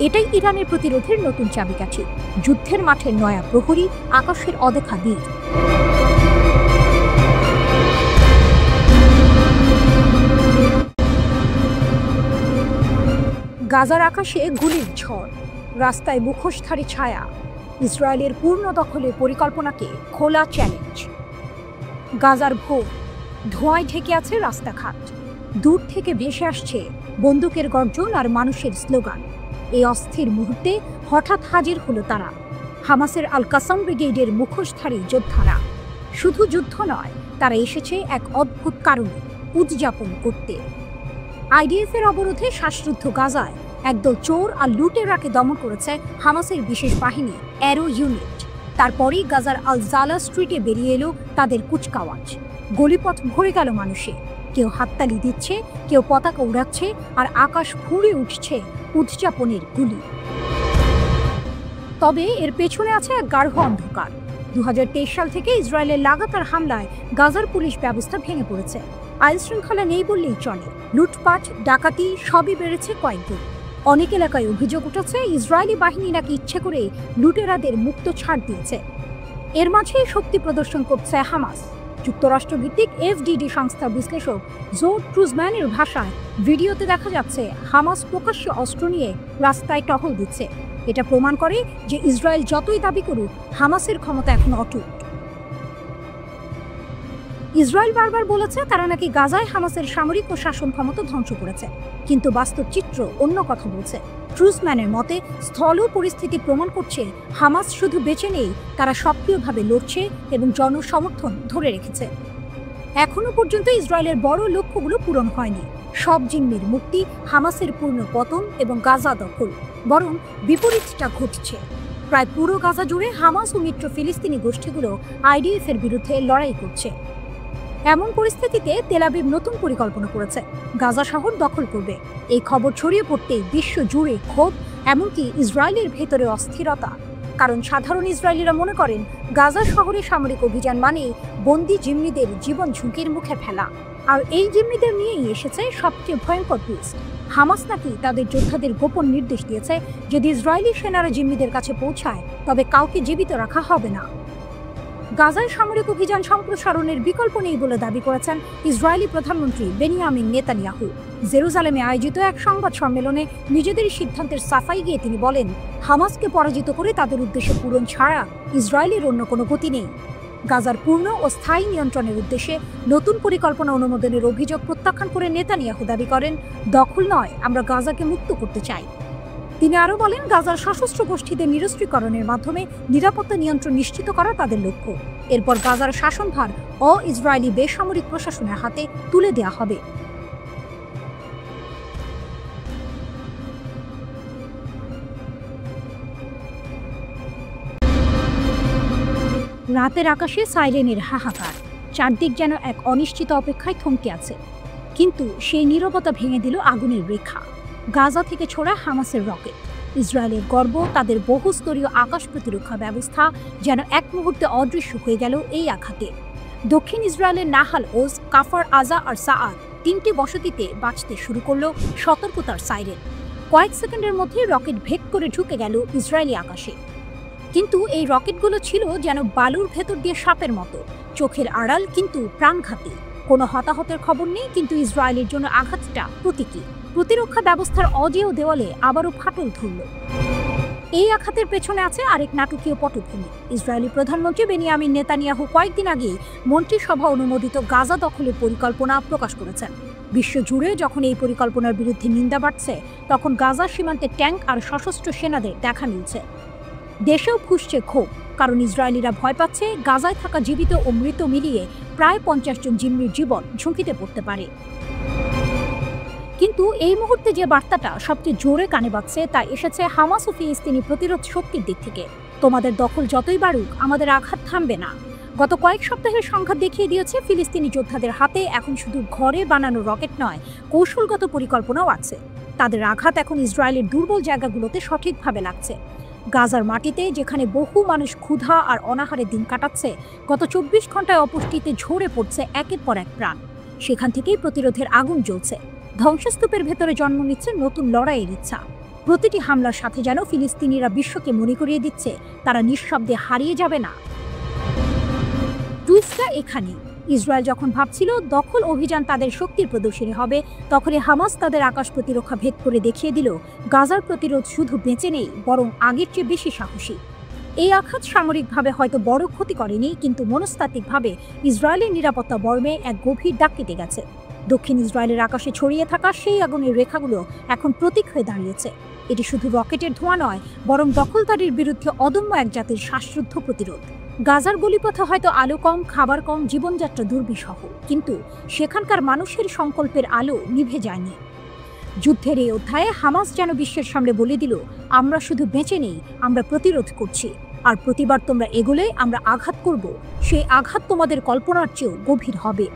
এটাই ইরানের প্রতিরোধের নতুন চাবিকাঠি, যুদ্ধের মাঠের নয়া প্রহরী, আকাশের অদেখা দিক। গাজার আকাশে গুলির ঝড়, রাস্তায় মুখোশধারী ছায়া, ইসরায়েলের পূর্ণ দখলের পরিকল্পনাকে খোলা চ্যালেঞ্জ। গাজার ভোর, ধোঁয়ায় ঢেকে আছে রাস্তাঘাট, দূর থেকে ভেসে আসছে বন্দুকের গর্জন আর মানুষের স্লোগান। এই অস্থির মুহূর্তে হঠাৎ হাজির হলো তারা, হামাসের আল কাসাম ব্রিগেডের মুখোশধারী যোদ্ধারা। শুধু যুদ্ধ নয়, তারা এসেছে এক অদ্ভুত কারণে, উদযাপন করতে। আইডিএফের অবরোধে শ্বাসরুদ্ধ গাজায় একদল চোর আর লুটেরাকে দমন করেছে হামাসের বিশেষ বাহিনী অ্যারো ইউনিট। তারপরেই গাজার আল জালা স্ট্রিটে বেরিয়ে এলো তাদের কুচকাওয়াজ। গলিপথ ভরে গেল মানুষে, কেউ হাততালি দিচ্ছে, কেউ পতাকা উড়াচ্ছে, আর আকাশ ফুঁড়ে উঠছে উদযাপনের গুলি। তবে এর পেছনে আছে এক গাঢ় অন্ধকার। 2023 সাল থেকে ইসরায়েলের লাগাতার হামলায় গাজার পুলিশ ব্যবস্থা ভেঙে পড়েছে। আইন শৃঙ্খলা নেই বললেই চলে, লুটপাট, ডাকাতি সবই বেড়েছে কয়েকগুণ। অনেক এলাকায় অভিযোগ উঠেছে ইসরায়েলি বাহিনী নাকি ইচ্ছে করে লুটেরাদের মুক্ত ছাড় দিয়েছে। এর মাঝেই শক্তি প্রদর্শন করছে হামাস। যুক্তরাষ্ট্রভিত্তিক এফডিডি সংস্থার বিশ্লেষক জো ট্রুজম্যানের ভাষায়, ভিডিওতে দেখা যাচ্ছে হামাস প্রকাশ্য অস্ত্র নিয়ে রাস্তায় টহল দিচ্ছে। এটা প্রমাণ করে যে ইসরায়েল যতই দাবি করুক, হামাসের ক্ষমতা এখন অটুট। ইসরায়েল বারবার বলেছে তারা নাকি গাজায় হামাসের সামরিক ও শাসন ক্ষমতা ধ্বংস করেছে, কিন্তু বাস্তব চিত্র অন্য কথা বলছে। ট্রুজম্যানের মতে, স্থল পরিস্থিতি প্রমাণ করছে হামাস শুধু বেঁচে নেই, তারা সক্রিয়ভাবে লড়ছে এবং জনসমর্থন ধরে রেখেছে। এখনো পর্যন্ত ইসরায়েলের বড় লক্ষ্যগুলো পূরণ হয়নি। সব জিম্মির মুক্তি, হামাসের পূর্ণ পতন এবং গাজা দখল। বরং বিপরীতটা ঘটছে। প্রায় পুরো গাজা জুড়ে হামাস ও মিত্র ফিলিস্তিনি গোষ্ঠীগুলো আইডিএফ এর বিরুদ্ধে লড়াই করছে। এমন পরিস্থিতিতে তেল আবিব নতুন পরিকল্পনা করেছে, গাজা শহর দখল করবে। এই খবর ছড়িয়ে পড়তে বিশ্ব জুড়ে ক্ষোভ, এমনকি ইসরায়েলের ভেতরে অস্থিরতা। কারণ সাধারণ ইসরায়েলিরা মনে করেন গাজা শহরে সামরিক অভিযান মানে বন্দী জিম্মিদের জীবন ঝুঁকির মুখে ফেলা। আর এই জিম্মিদের নিয়েই এসেছে সবচেয়ে ভয়ঙ্কর টুইস্ট। হামাস নাকি তাদের যোদ্ধাদের গোপন নির্দেশ দিয়েছে, যদি ইসরায়েলি সেনারা জিম্মিদের কাছে পৌঁছায় তবে কাউকে জীবিত রাখা হবে না। গাজায় সামরিক অভিযান সম্প্রসারণের বিকল্প নেই বলে দাবি করেছেন ইসরায়েলি প্রধানমন্ত্রী বেনিয়ামিন নেতানিয়াহু। জেরুজালেমে আয়োজিত এক সংবাদ সম্মেলনে নিজেদের সিদ্ধান্তের সাফাই গিয়ে তিনি বলেন, হামাসকে পরাজিত করে তাদের উদ্দেশ্য পূরণ ছাড়া ইসরায়েলের অন্য কোনো গতি নেই। গাজার পূর্ণ ও স্থায়ী নিয়ন্ত্রণের উদ্দেশ্যে নতুন পরিকল্পনা অনুমোদনের অভিযোগ প্রত্যাখ্যান করে নেতানিয়াহু দাবি করেন, দখল নয়, আমরা গাজাকে মুক্ত করতে চাই। তিনি আরও বলেন, গাজার সশস্ত্র গোষ্ঠীদের নিরস্ত্রীকরণের মাধ্যমে নিরাপত্তা নিয়ন্ত্রণ নিশ্চিত করা তাদের লক্ষ্য। এরপর গাজার শাসনভার ইসরায়েলি বেসামরিক প্রশাসনের হাতে তুলে দেওয়া হবে। রাতের আকাশে সাইরেনের হাহাকার, চারদিক যেন এক অনিশ্চিত অপেক্ষায় থমকে আছে। কিন্তু সেই নীরবতা ভেঙে দিল আগুনের রেখা। গাজা থেকে ছোড়া হামাসের রকেট, ইসরায়েলের গর্ব তাদের বহুস্তরীয় আকাশ প্রতিরক্ষা ব্যবস্থা যেন এক মুহূর্তে অদৃশ্য হয়ে গেল এই আঘাতে। দক্ষিণ ইসরায়েলের নাহাল ওজ, কাফার আজা আর সাআদ তিনটি বসতিতে বাজতে শুরু করলো সতর্কতার সাইরেন। কয়েক সেকেন্ডের মধ্যে রকেট ভেদ করে ঢুকে গেল ইসরায়েলি আকাশে। কিন্তু এই রকেটগুলো ছিল যেন বালুর ভেতর দিয়ে সাপের মতো, চোখের আড়াল কিন্তু প্রাণঘাতী। কোনো হতাহতের খবর নেই, কিন্তু ইসরায়েলের জন্য আঘাতটা প্রতীকী। প্রতিরক্ষা ব্যবস্থার অজেয় দেওয়ালে আবারও ফাটল ধরল। এই আঘাতের পেছনে আছে আরেক নাটকীয় পটভূমি। ইসরায়েলি প্রধানমন্ত্রী বেনিয়ামিন নেতানিয়াহু কয়েকদিন আগে মন্ত্রিসভা অনুমোদিত গাজা দখলের পরিকল্পনা প্রকাশ করেছেন। বিশ্বজুড়ে যখন এই পরিকল্পনার বিরুদ্ধে নিন্দা বাড়ছে, তখন গাজা সীমান্তে ট্যাঙ্ক আর সশস্ত্র সেনাদের দেখা মিলছে। দেশেও ফুঁসছে ক্ষোভ, কারণ ইসরায়েলিরা ভয় পাচ্ছে গাজায় থাকা জীবিত ও মৃত মিলিয়ে প্রায় 50 জন জিম্মির জীবন ঝুঁকিতে পড়তে পারে। কিন্তু এই মুহূর্তে যে বার্তাটা সবচেয়ে জোরে কানে বাজছে তা এসেছে হামাস ও ফিলিস্তিনি প্রতিরোধ শক্তির দিক থেকে। তোমাদের দখল যতই বাড়ুক, আমাদের আঘাত থামবে না। গত কয়েক সপ্তাহের সংঘাত দেখিয়ে দিয়েছে ফিলিস্তিনি যোদ্ধাদের হাতে এখন শুধু ঘরে বানানো রকেট নয়, কৌশলগত পরিকল্পনাও আছে। তাদের আঘাত এখন ইসরায়েলের দুর্বল জায়গাগুলোতে সঠিকভাবে লাগছে। গাজার মাটিতে যেখানে বহু মানুষ ক্ষুধা আর অনাহারে দিন কাটাচ্ছে, গত 24 ঘন্টায় অপুষ্টিতে ঝরে পড়ছে একের পর এক প্রাণ। সেখান থেকেই প্রতিরোধের আগুন জ্বলছে। ধ্বংসস্তূপের ভেতরে জন্ম নিচ্ছে নতুন লড়াইয়ের ইচ্ছা। প্রতিটি হামলার সাথে যেন ফিলিস্তিনিরা বিশ্বকে মনে করিয়ে দিচ্ছে তারা নিঃশব্দে হারিয়ে যাবে না। টুইস্টটা এখানে, ইসরায়েল যখন ভাবছিল দখল অভিযান তাদের শক্তির প্রদর্শনী হবে, তখনই হামাস তাদের আকাশ প্রতিরক্ষা ভেদ করে দেখিয়ে দিল গাজার প্রতিরোধ শুধু বেঁচে নেই, বরং আগের চেয়ে বেশি সাহসী। এই আঘাত সামরিকভাবে হয়তো বড় ক্ষতি করেনি, কিন্তু মনস্তাত্ত্বিকভাবে ইসরায়েলের নিরাপত্তা বর্মে এক গভীর দাগ কেটে গেছে। দক্ষিণ ইসরায়েলের আকাশে ছড়িয়ে থাকা সেই আগুনের রেখাগুলো এখন প্রতীক হয়ে দাঁড়িয়েছে। এটি শুধু রকেটের ধোঁয়া নয়, বরং দখলদারির বিরুদ্ধে অদম্য এক জাতির শ্বাসরুদ্ধ প্রতিরোধ। গাজার গলিপথে হয়তো আলো কম, খাবার কম, জীবনযাত্রা দুর্বিষহ, কিন্তু সেখানকার মানুষের সংকল্পের আলো নিভে যায়নি। যুদ্ধের এই অধ্যায়ে হামাস যেন বিশ্বের সামনে বলে দিল, আমরা শুধু বেঁচে নেই, আমরা প্রতিরোধ করছি। আর প্রতিবার তোমরা এগোলে আমরা আঘাত করব। সেই আঘাত তোমাদের কল্পনার চেয়েও গভীর হবে।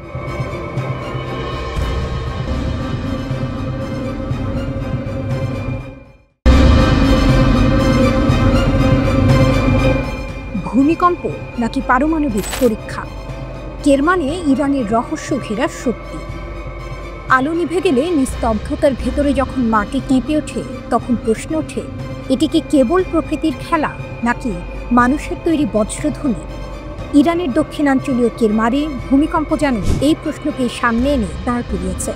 ভূমিকম্প নাকি পারমাণবিক পরীক্ষা? কেরমানে ইরানের রহস্য ঘেরা শক্তি। আলো নিভে গেলে নিস্তব্ধতার ভেতরে যখন মাটি কেঁপে ওঠে, তখন প্রশ্ন ওঠে, এটি কি কেবল প্রকৃতির খেলা নাকি মানুষের তৈরি বজ্রধ্বনি? ইরানের দক্ষিণাঞ্চলীয় কেরমানে ভূমিকম্প যেন এই প্রশ্নকে সামনে এনে দাঁড় করিয়েছে।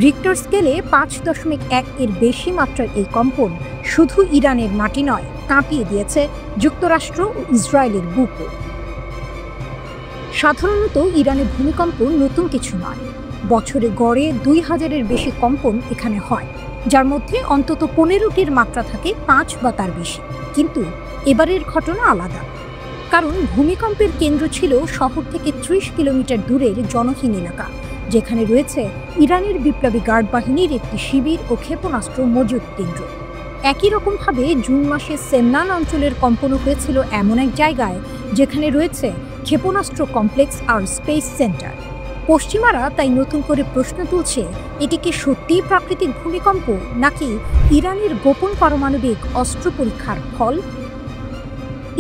রিক্টার স্কেলে 5.1 এর বেশি মাত্রার এই কম্পন শুধু ইরানের মাটি নয়, কাঁপিয়ে দিয়েছে যুক্তরাষ্ট্র ও ইসরায়েলের বুকও। সাধারণত ইরানে ভূমিকম্প নতুন কিছু নয়। বছরে গড়ে 2000-এর বেশি কম্পন এখানে হয়, যার মধ্যে অন্তত 15টির মাত্রা থাকে 5 বা তার বেশি। কিন্তু এবারের ঘটনা আলাদা, কারণ ভূমিকম্পের কেন্দ্র ছিল শহর থেকে 30 কিলোমিটার দূরের জনহীন এলাকা, যেখানে রয়েছে ইরানের বিপ্লবী গার্ড বাহিনীর একটি শিবির ও ক্ষেপণাস্ত্র মজুত কেন্দ্র। একই রকমভাবে জুন মাসে সেমনান অঞ্চলের কম্পনও হয়েছিল এমন এক জায়গায় যেখানে রয়েছে ক্ষেপণাস্ত্র কমপ্লেক্স আর স্পেস সেন্টার। পশ্চিমারা তাই নতুন করে প্রশ্ন তুলছে, এটি কি সত্যিই প্রাকৃতিক ভূমিকম্প নাকি ইরানের গোপন পারমাণবিক অস্ত্র পরীক্ষার ফল?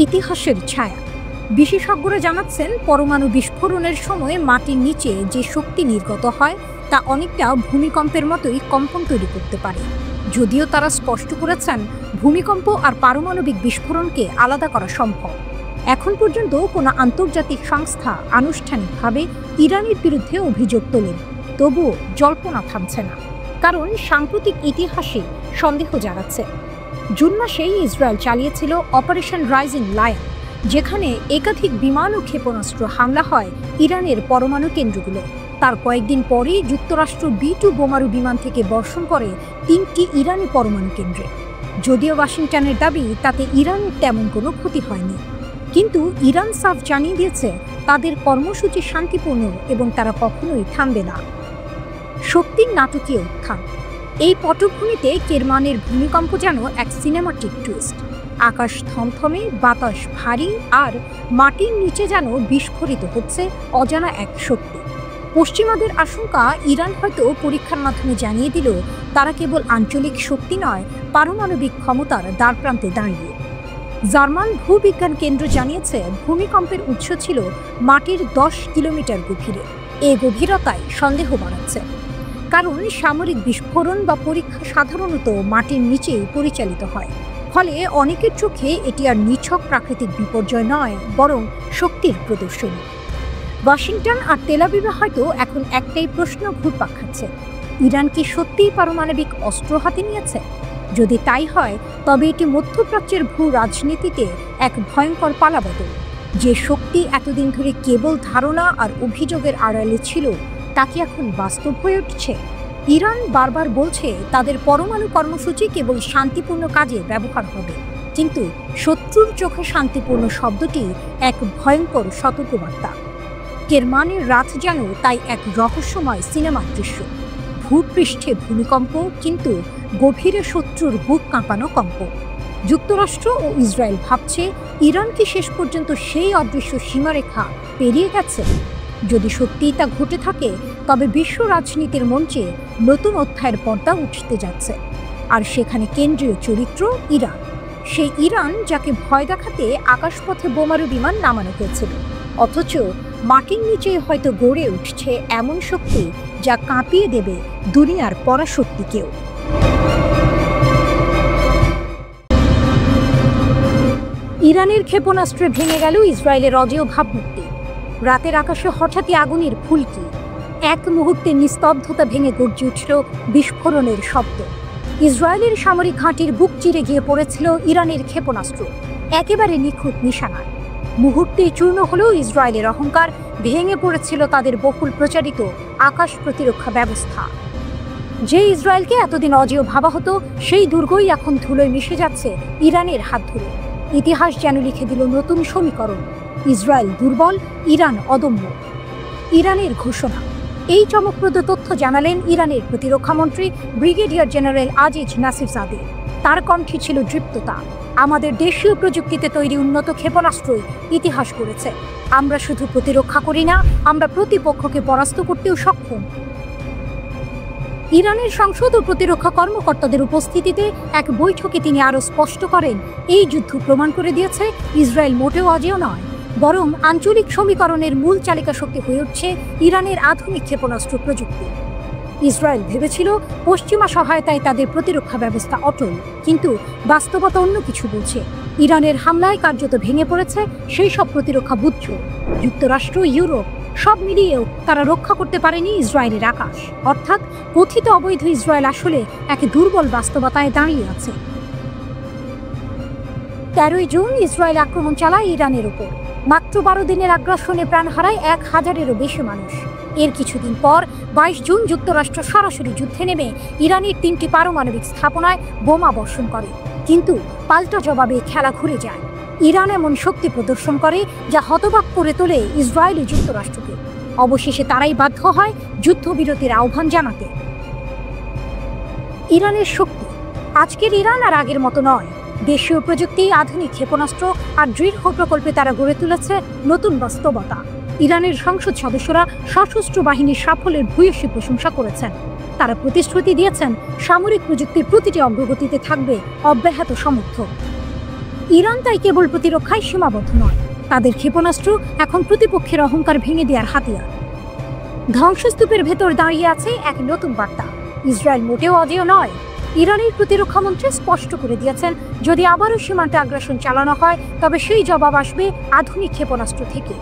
ইতিহাসের ছায়া। বিশেষজ্ঞরা জানাচ্ছেন, পরমাণু বিস্ফোরণের সময় মাটির নিচে যে শক্তি নির্গত হয় তা অনেকটা ভূমিকম্পের মতোই কম্পন তৈরি করতে পারে। যদিও তারা স্পষ্ট করেছেন, ভূমিকম্প আর পারমাণবিক বিস্ফোরণকে আলাদা করা সম্ভব। এখন পর্যন্ত কোনো আন্তর্জাতিক সংস্থা আনুষ্ঠানিকভাবে ইরানের বিরুদ্ধে অভিযোগ তোলেন। তবুও জল্পনা থামছে না, কারণ সাম্প্রতিক ইতিহাসে সন্দেহ জাগাচ্ছে। জুন মাসেই ইসরায়েল চালিয়েছিল অপারেশন রাইজিং লায়ন, যেখানে একাধিক বিমান ও ক্ষেপণাস্ত্র হামলা হয় ইরানের পরমাণু কেন্দ্রগুলো। তার কয়েকদিন পরেই যুক্তরাষ্ট্র B-2 বোমারু বিমান থেকে বর্ষণ করে 3টি ইরানি পরমাণু কেন্দ্রে। যদিও ওয়াশিংটনের দাবি তাতে ইরানের তেমন কোনো ক্ষতি হয়নি, কিন্তু ইরান সাফ জানিয়ে দিয়েছে তাদের কর্মসূচি শান্তিপূর্ণ এবং তারা কখনোই থামবে না। শক্তির নাটকীয় উত্থান। এই পটভূমিতে কেরমানের ভূমিকম্প যেন এক সিনেমাটিক টুইস্ট। আকাশ থমথমে, বাতাস ভারী, আর মাটির নিচে যেন বিস্ফোরিত হচ্ছে অজানা এক শক্তি। পশ্চিমাদের আশঙ্কা, ইরান হয়তো পরীক্ষার মাধ্যমে জানিয়ে দিল তারা কেবল আঞ্চলিক শক্তি নয়, পারমাণবিক ক্ষমতার দ্বারপ্রান্তে দাঁড়িয়ে। জার্মান ভূবিজ্ঞান কেন্দ্র জানিয়েছে ভূমিকম্পের উৎস ছিল মাটির 10 কিলোমিটার গভীরে। এই গভীরতায় সন্দেহ বাড়াচ্ছে, কারণ সামরিক বিস্ফোরণ বা পরীক্ষা সাধারণত মাটির নিচেই পরিচালিত হয়। ফলে অনেকের চোখে এটি আর নিছক প্রাকৃতিক বিপর্যয় নয়, বরং শক্তির প্রদর্শনী। ওয়াশিংটন আর তেল আবিবে হয়তো এখন একটাই প্রশ্ন ঘুরপাক খাচ্ছে, ইরান কি সত্যিই পারমাণবিক অস্ত্র হাতে নিয়েছে? যদি তাই হয়, তবে এটি মধ্যপ্রাচ্যের ভূ রাজনীতিতে এক ভয়ঙ্কর পালাবদল। যে শক্তি এতদিন ধরে কেবল ধারণা আর অভিযোগের আড়ালে ছিল, তা কি এখন বাস্তব হয়ে উঠছে? ইরান বারবার বলছে তাদের পরমাণু কর্মসূচি কেবল শান্তিপূর্ণ কাজে ব্যবহার হবে, কিন্তু শত্রুর চোখে শান্তিপূর্ণ শব্দটি এক ভয়ঙ্কর সতর্কবার্তা। কেরমানের রাত যেন তাই এক রহস্যময় সিনেমার দৃশ্য। ভূপৃষ্ঠে ভূমিকম্প, কিন্তু গভীরে শত্রুর বুক কাঁপানো কম্প। যুক্তরাষ্ট্র ও ইসরায়েল ভাবছে, ইরান কি শেষ পর্যন্ত সেই অদৃশ্য সীমারেখা পেরিয়ে গেছে? যদি সত্যিই তা ঘটে থাকে, তবে বিশ্ব রাজনীতির মঞ্চে নতুন অধ্যায়ের পর্দা উঠতে যাচ্ছে। আর সেখানে কেন্দ্রীয় চরিত্র ইরান, সেই ইরান যাকে ভয় দেখাতে আকাশপথে বোমারু বিমান নামানো হয়েছিল, অথচ মাটির নিচে হয়তো গড়ে উঠছে এমন শক্তি যা কাঁপিয়ে দেবে দুনিয়ার পরাশক্তিকেও। ইরানের ক্ষেপণাস্ত্রে ভেঙে গেল ইসরায়েলের অজেয় ভাবমূর্তি। রাতের আকাশে হঠাৎই আগুনের ফুলকি, এক মুহূর্তে নিস্তব্ধতা ভেঙে গর্জে উঠল বিস্ফোরণের শব্দ। ইসরায়েলের সামরিক ঘাঁটির বুক চিরে গিয়ে পড়েছিল ইরানের ক্ষেপণাস্ত্র, একেবারে নিখুঁত নিশানায়। মুহূর্তেই চূর্ণ হলেও ইসরায়েলের অহংকার, ভেঙে পড়েছিল তাদের বহুল প্রচারিত আকাশ প্রতিরক্ষা ব্যবস্থা। যে ইসরায়েলকে এতদিন অজেয় ভাবা হতো, সেই দুর্গই এখন ধুলোয় মিশে যাচ্ছে ইরানের হাত ধরে। ইতিহাস যেন লিখে দিল নতুন সমীকরণ, ইসরায়েল দুর্বল, ইরান অদম্য। ইরানের ঘোষণা। এই চমকপ্রদ তথ্য জানালেন ইরানের প্রতিরক্ষামন্ত্রী ব্রিগেডিয়ার জেনারেল আজিজ নাসিরজাদে। তার কণ্ঠে ছিল দৃপ্ততা। আমাদের দেশীয় প্রযুক্তিতে তৈরি উন্নত ক্ষেপণাস্ত্রই ইতিহাস গড়েছে। আমরা শুধু প্রতিরক্ষা করি না, আমরা প্রতিপক্ষকে পরাস্ত করতেও সক্ষম। ইরানের সংসদ ও প্রতিরক্ষা কর্মকর্তাদের উপস্থিতিতে এক বৈঠকে তিনি আরও স্পষ্ট করেন, এই যুদ্ধ প্রমাণ করে দিয়েছে ইসরায়েল মোটেও অজেয় নয়, বরং আঞ্চলিক সমীকরণের মূল চালিকা শক্তি হয়ে উঠছে ইরানের আধুনিক ক্ষেপণাস্ত্র প্রযুক্তি। ইসরায়েল ভেবেছিল পশ্চিমা সহায়তায় তাদের প্রতিরক্ষা ব্যবস্থা অটল, কিন্তু বাস্তবতা অন্য কিছু বলছে। ইরানের হামলায় কার্যত ভেঙে পড়েছে সেই সব প্রতিরক্ষা বুদ্ধ। যুক্তরাষ্ট্র, ইউরোপ সব মিলিয়েও তারা রক্ষা করতে পারেনি ইসরায়েলের আকাশ। অর্থাৎ কথিত অবৈধ ইসরায়েল আসলে এক দুর্বল বাস্তবতায় দাঁড়িয়ে আছে। 13 জুন ইসরায়েল আক্রমণ চালায় ইরানের উপর। মাত্র 12 দিনের আগ্রাসনে প্রাণ হারায় 1000-এরও বেশি মানুষ। এর কিছুদিন পর 22 জুন যুক্তরাষ্ট্র সরাসরি যুদ্ধে নেমে ইরানের 3টি পারমাণবিক স্থাপনায় বোমা বর্ষণ করে। কিন্তু পাল্টা জবাবে খেলা ঘুরে যায়। ইরান এমন শক্তি প্রদর্শন করে যা হতবাক করে তোলে ইসরায়েল ও যুক্তরাষ্ট্রকে। অবশেষে তারাই বাধ্য হয় যুদ্ধবিরতির আহ্বান জানাতে। ইরানের শক্তি। আজকের ইরান আর আগের মতো নয়। দেশীয় প্রযুক্তি, আধুনিক ক্ষেপণাস্ত্র আর দৃঢ় প্রকল্পে তারা গড়ে তুলেছে নতুন বাস্তবতা। ইরানের সংসদ সদস্যরা সশস্ত্র বাহিনীর সাফল্যের ভূয়সী প্রশংসা করেছেন। তারা প্রতিশ্রুতি দিয়েছেন সামরিক প্রযুক্তির প্রতিটি অগ্রগতিতে থাকবে অব্যাহত সমর্থন। ইরান তাই কেবল প্রতিরক্ষায় সীমাবদ্ধ নয়, তাদের ক্ষেপণাস্ত্র এখন প্রতিপক্ষের অহংকার ভেঙে দেওয়ার হাতিয়ার। ধ্বংসস্তূপের ভেতর দাঁড়িয়ে আছে এক নতুন বার্তা, ইসরায়েল মোটেও অজেয় নয়। ইরানের প্রতিরক্ষামন্ত্রী স্পষ্ট করে দিয়েছেন, যদি আবারও সীমান্তে আগ্রাসন চালানো হয়, তবে সেই জবাব আসবে আধুনিক ক্ষেপণাস্ত্র থেকে।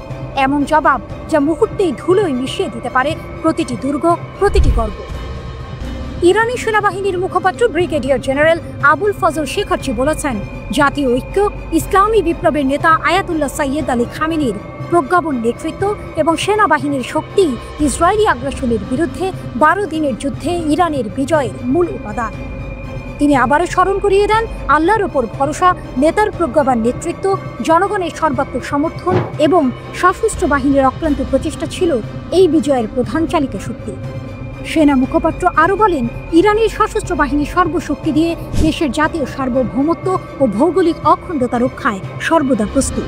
এমন জবাব যা মুহূর্তেই ধুলোয় মিশিয়ে দিতে পারে প্রতিটি দুর্গ, প্রতিটি গর্ব। ইরানি সেনাবাহিনীর মুখপাত্র ব্রিগেডিয়ার জেনারেল আবুল ফজল শেখারচি বলেছেন, জাতীয় ঐক্য, ইসলামী বিপ্লবের নেতা আয়াতুল্লাহ সাইয়েদ আলী খামেনির প্রজ্ঞাপন নেতৃত্ব এবং সেনাবাহিনীর শক্তি ইসরায়েলি আগ্রাসনের বিরুদ্ধে 12 দিনের যুদ্ধে ইরানের বিজয়ের মূল উপাদান। তিনি আবারও স্মরণ করিয়ে দেন, আল্লাহর ওপর ভরসা, নেতার প্রজ্ঞাবান নেতৃত্ব, জনগণের সর্বাত্মক সমর্থন এবং সশস্ত্র বাহিনীর অক্লান্ত প্রচেষ্টা ছিল এই বিজয়ের প্রধান চালিকা শক্তি। সেনা মুখপাত্র আরও বলেন, ইরানের সশস্ত্র বাহিনী সর্বশক্তি দিয়ে দেশের জাতীয় সার্বভৌমত্ব ও ভৌগোলিক অখণ্ডতা রক্ষায় সর্বদা প্রস্তুত।